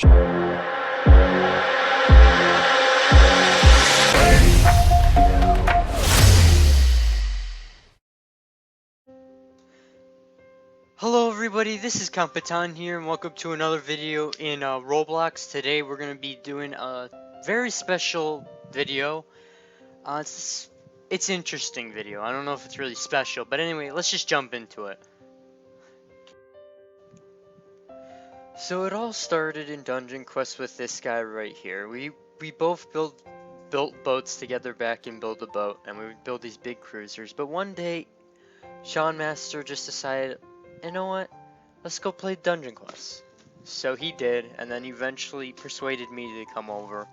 Hello everybody, this is Count Baton here and welcome to another video in Roblox. Today we're going to be doing a very special video. It's interesting video. I don't know if it's really special, but anyway, let's just jump into it. So it all started in Dungeon Quest with this guy right here. We both built boats together back in Build a Boat, and we would build these big cruisers. But one day, Sean Master just decided, you know what? Let's go play Dungeon Quest. So he did, and then eventually persuaded me to come over.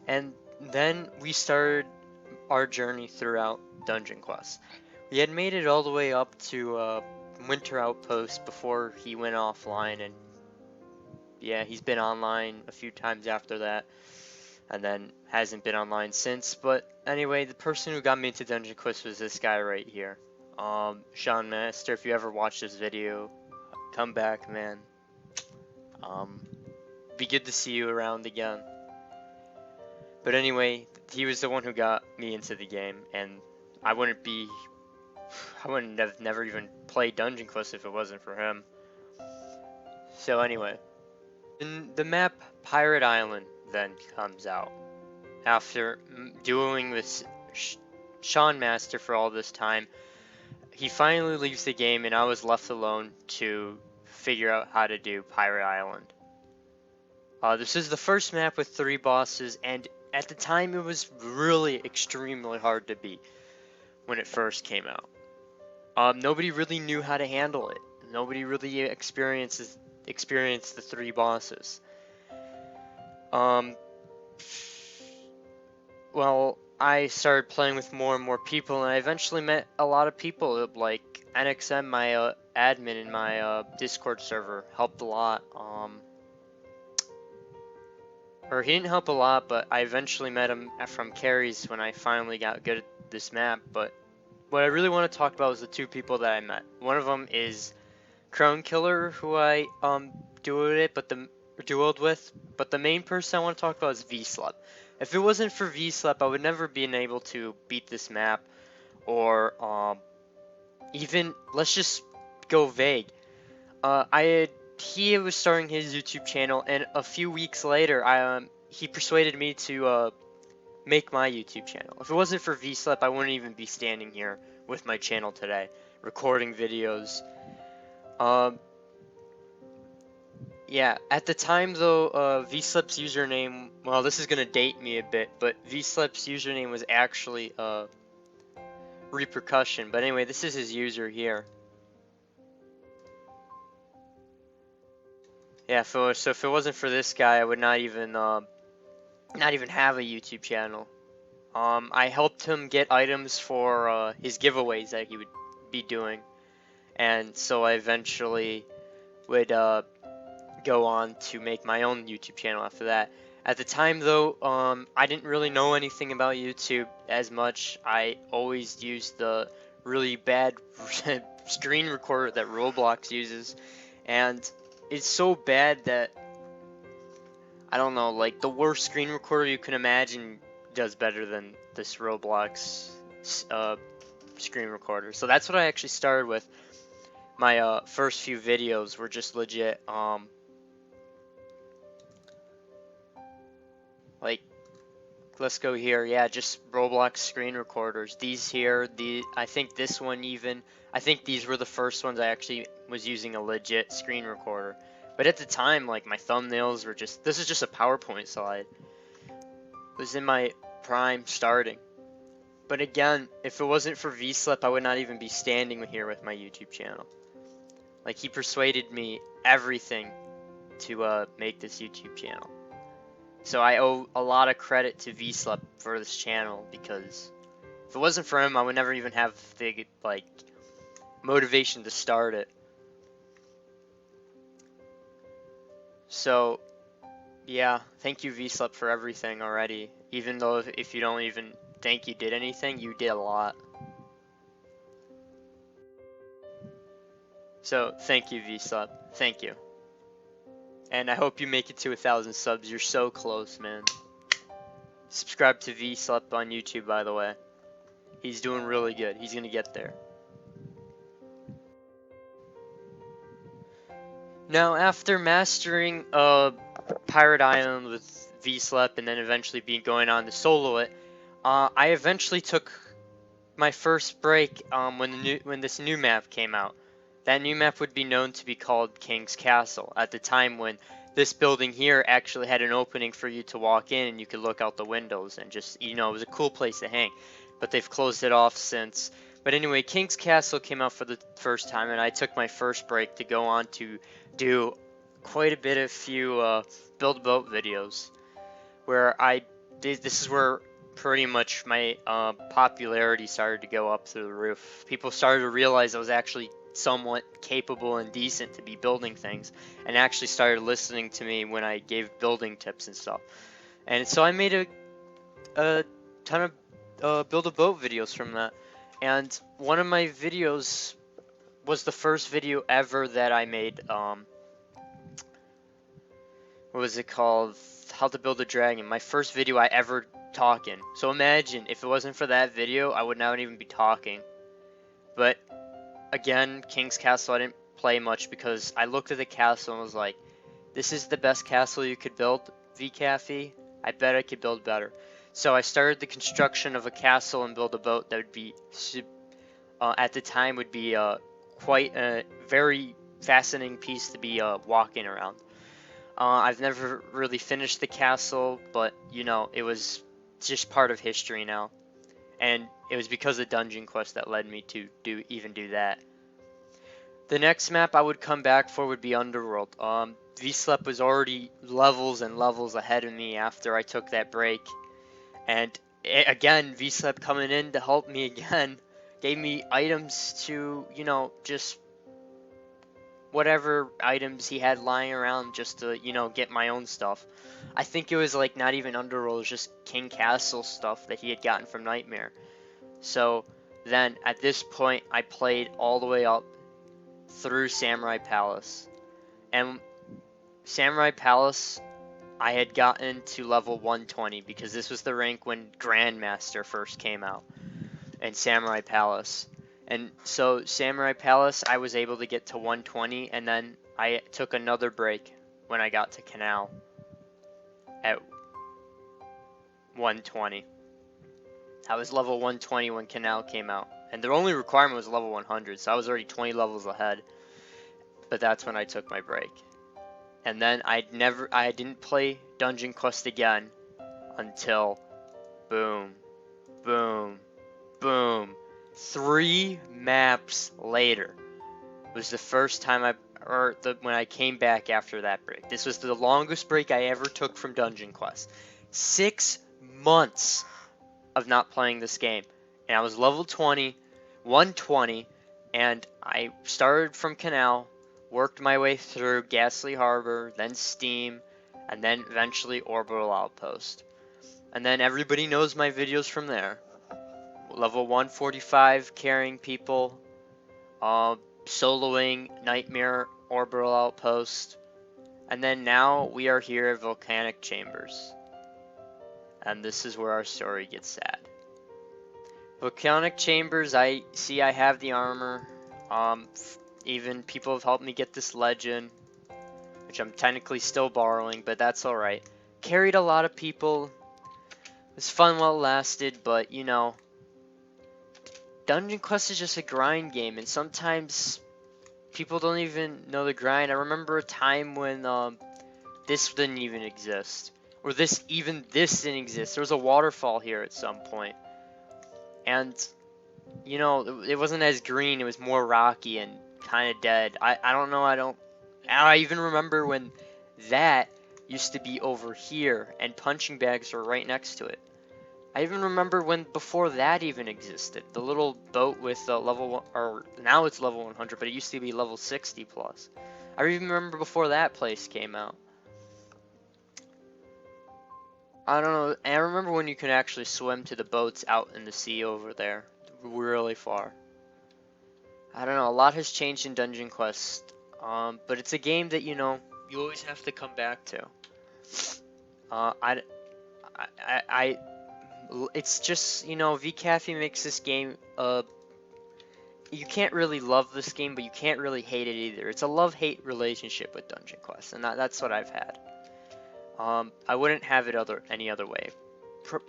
And then we started our journey throughout Dungeon Quest. We had made it all the way up to Winter Outpost before he went offline, and yeah, he's been online a few times after that, and then hasn't been online since. But anyway, the person who got me into Dungeon Quest was this guy right here. Sean Master, if you ever watch this video, come back, man. Be good to see you around again. But anyway, he was the one who got me into the game, and I wouldn't have never even played Dungeon Quest if it wasn't for him. So anyway, the map Pirate Island then comes out. After doing this Sean Master for all this time, he finally leaves the game and I was left alone to figure out how to do Pirate Island. This is the first map with 3 bosses, and at the time it was really extremely hard to beat when it first came out. Nobody really knew how to handle it. Nobody really experienced the 3 bosses. Well, I started playing with more and more people, and I eventually met a lot of people. Like NXM, my admin in my Discord server, helped a lot. Or he didn't help a lot, but I eventually met him from Carries when I finally got good at this map. But what I really want to talk about is the 2 people that I met. One of them is Crone Killer, who I dueled with, but the main person I want to talk about is V-Slep. If it wasn't for V-Slep, I would never been able to beat this map, or even, let's just go vague. He was starting his YouTube channel, and a few weeks later, he persuaded me to make my YouTube channel. If it wasn't for V-Slep, I wouldn't even be standing here with my channel today, recording videos. Yeah, at the time though, V-Slep's username, well, this is gonna date me a bit, but V-Slep's username was actually Repercussion. But anyway, this is his user here. Yeah, so if it wasn't for this guy, I would not even have a YouTube channel. I helped him get items for his giveaways that he would be doing, and so I eventually would go on to make my own YouTube channel after that. At the time though, I didn't really know anything about YouTube as much. I always used the really bad screen recorder that Roblox uses, and it's so bad that, I don't know, like the worst screen recorder you can imagine does better than this Roblox screen recorder. So that's what I actually started with. My first few videos were just legit, like, let's go here, yeah, just Roblox screen recorders. These here, I think this one even, I think these were the first ones I actually was using a legit screen recorder. But at the time, like, my thumbnails were just, this is just a PowerPoint slide. It was in my prime starting. But again, if it wasn't for V-Slep, I would not even be standing here with my YouTube channel. Like, he persuaded me everything to make this YouTube channel. So I owe a lot of credit to V-Slep for this channel, because if it wasn't for him, I would never even have the, like, motivation to start it. So, yeah, thank you V-Slep for everything already. Even though if you don't even think you did anything, you did a lot. So, thank you V-Slep. Thank you. And I hope you make it to 1,000 subs. You're so close, man. Subscribe to VSlep on YouTube, by the way. He's doing really good. He's gonna get there. Now, after mastering Pirate Island with VSlep and then eventually going on to solo it, I eventually took my first break when this new map came out. That new map would be known to be called King's Castle at the time when this building here actually had an opening for you to walk in and you could look out the windows and just, you know, it was a cool place to hang. But they've closed it off since. But anyway, King's Castle came out for the first time and I took my first break to go on to do quite a bit of build a boat videos where this is where pretty much my popularity started to go up through the roof. People started to realize I was actually somewhat capable and decent to be building things, and actually started listening to me when I gave building tips and stuff. And so I made a ton of build a boat videos from that. And one of my videos was the first video ever that I made. What was it called? How to build a dragon. My first video I ever talking. So imagine if it wasn't for that video, I would not even be talking. But again, King's Castle I didn't play much because I looked at the castle and was like, this is the best castle you could build, VCafe. I bet I could build better. So I started the construction of a castle and build a boat that would be, at the time, would be quite a very fascinating piece to be walking around. I've never really finished the castle, but you know, it was just part of history now. And it was because of Dungeon Quest that led me to even do that. The next map I would come back for would be Underworld. VSlep was already levels and levels ahead of me after I took that break. And again, VSlep coming in to help me again, gave me items to, you know, just whatever items he had lying around just to, you know, get my own stuff. I think it was like not even Underworld, it was just King Castle stuff that he had gotten from Nightmare. So then at this point I played all the way up through Samurai Palace. And Samurai Palace I had gotten to level 120 because this was the rank when Grandmaster first came out in Samurai Palace. And so Samurai Palace, I was able to get to 120, and then I took another break when I got to Canal at 120. I was level 120 when Canal came out, and the only requirement was level 100, so I was already 20 levels ahead. But that's when I took my break. And then I didn't play Dungeon Quest again until boom, boom, boom. 3 maps later was the first time when I came back after that break. This was the longest break I ever took from Dungeon Quest. 6 months of not playing this game. And I was level 20, 120, and I started from Canal, worked my way through Ghastly Harbor, then Steam, and then eventually Orbital Outpost. And then everybody knows my videos from there. Level 145 carrying people, soloing Nightmare Orbital Outpost, and then now we are here at Volcanic Chambers. And this is where our story gets sad. Volcanic Chambers, I have the armor. Even people have helped me get this legend, which I'm technically still borrowing, but that's alright. Carried a lot of people. It was fun while it lasted, but you know, Dungeon Quest is just a grind game, and sometimes people don't even know the grind. I remember a time when this didn't even exist, or this didn't exist. There was a waterfall here at some point, and you know, it wasn't as green. It was more rocky and kind of dead. I don't know. I even remember when that used to be over here, and punching bags were right next to it. I even remember when before that even existed, the little boat with level 1, or now it's level 100, but it used to be level 60 plus. I even remember before that place came out. I don't know, and I remember when you could actually swim to the boats out in the sea over there, really far. I don't know, a lot has changed in Dungeon Quest, but it's a game that, you know, you always have to come back to. Uh, I, I, it's just, you know, VCafe makes this game, you can't really love this game, but you can't really hate it either. It's a love-hate relationship with Dungeon Quest, and that's what I've had. I wouldn't have it any other way.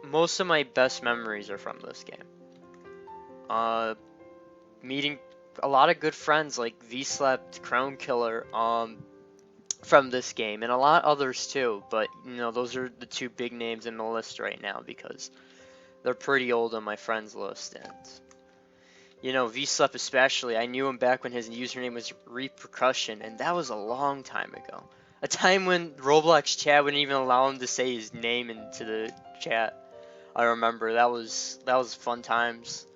Most of my best memories are from this game. Meeting a lot of good friends like V-Slept, Crown Killer, from this game, and a lot others too, but you know, those are the two big names in the list right now because they're pretty old on my friends list. And you know, V-Slep especially, I knew him back when his username was Repercussion, and that was a long time ago. A time when Roblox chat wouldn't even allow him to say his name into the chat. I remember that was fun times.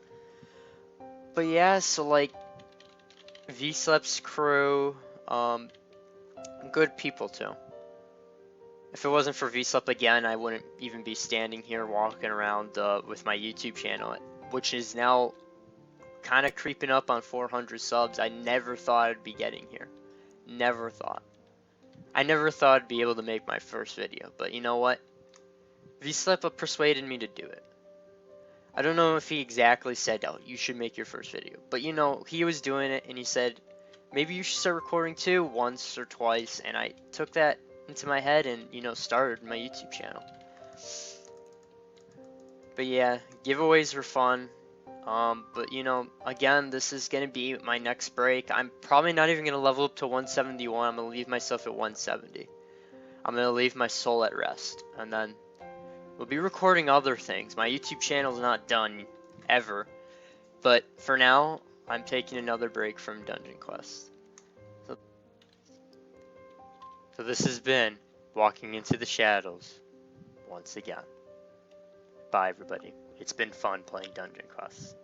But yeah, so like V-Slep's crew, good people too. If it wasn't for V-Slep again, I wouldn't even be standing here walking around with my YouTube channel, which is now kind of creeping up on 400 subs. I never thought I'd be getting here. Never thought. I never thought I'd be able to make my first video, but you know what? V-Slep persuaded me to do it. I don't know if he exactly said, oh, you should make your first video, but you know, he was doing it and he said, maybe you should start recording too, once or twice, and I took that into my head and, you know, started my YouTube channel. But yeah, giveaways were fun. But you know, again, this is gonna be my next break. I'm probably not even gonna level up to 171. I'm gonna leave myself at 170. I'm gonna leave my soul at rest, and then we'll be recording other things. My YouTube channel's not done ever, but for now, I'm taking another break from Dungeon Quest. So this has been Walking into the Shadows once again. Bye, everybody. It's been fun playing Dungeon Quest.